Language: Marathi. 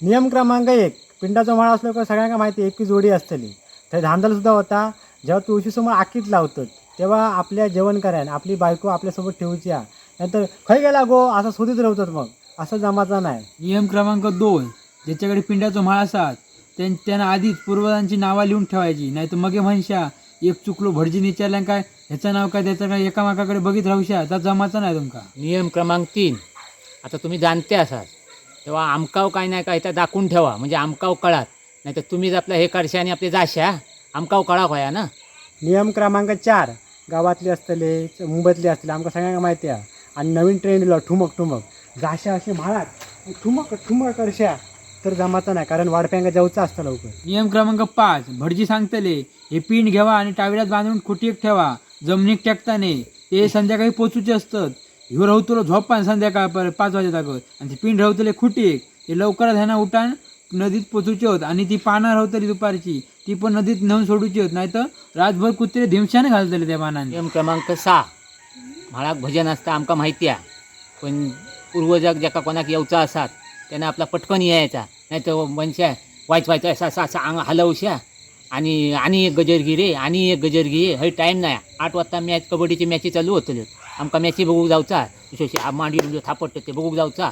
नियम क्रमांक 1, पिंडाचो माळ असलो का सगळ्यांना माहिती एक जोडी असतली. थंय धांदल सुद्धा होता. जेव्हा तुळशीसमोर आखीत लावतात तेव्हा आपल्या जेवण करायला आपली बायको आपल्यासोबत ठेवूची हा. नाहीतर खय गेला गो असं शोधित राहतात मग. असं जमाचा नाही. नियम क्रमांक 2, ज्याच्याकडे पिंडाचो माळ असात त्यानं आधीच पूर्वजांची नावं लिहून ठेवायची. नाही तर मगे म्हणशा एक चुकलो भटजी विचारल्या काय ह्याचं नाव काय त्याचं काय एकामेकाकडे बघित राहूशा तर जमाचा नाही तुमका. नियम क्रमांक 3, आता तुम्ही जाणते असाल तेव्हा आमकाव काय नाही काय त्या दाखवून ठेवा म्हणजे आमकाव कळात. नाही तर तुम्हीच आपलं हे करशा आणि आपले जाशा आमकाव कळा होया ना. नियम क्रमांक 4, गावातले असतले मुंबईतले असतले आमका सगळ्यांना माहिती आहे. आणि नवीन ट्रेंड दिला ठुमक ठुमक जाशा असे म्हाळात ठुमक ठुमक करशा तर जमाचा नाही कारण वाडप्यांका जाऊचं असतं लवकर. नियम क्रमांक 5, भटजी सांगतले हे पिंड घ्यावा आणि टावळ्यात बांधून खुटीक ठेवा. जमिनीक टेकताने ते संध्याकाळी पोचूचे असतात. ह्यो राहतलो झोपान संध्याकाळ 5 वाजे तागत आणि ते पिंड राहतले खुटीक ते लवकरात ह्याना उठान नदीत पोचूचे होत. आणि ती पानं राहतली दुपारची ती पण नदीत नेऊन सोडूची होत. नाही तर रातभर कुत्रे धिमशाने घालतले त्या पानांनी. नियम क्रमांक 6, म्हाळाक भजन असतं आमका माहिती आहे. पण पूर्वजाक ज्याका कोणाक येवचा असात त्यानं आपला पटकन यायचा. नाही तर मनशा व्हायचा असा असा असा अंग हलवशा आणि एक गजर घे रे आणि एक गजर घे. हय टाईम नाही. 8 वाजता मॅच कबड्डीची मॅची चालू होतल्यो. आमका मॅची बघूक जावचा. मांडी थापट ते बघूक जावचा.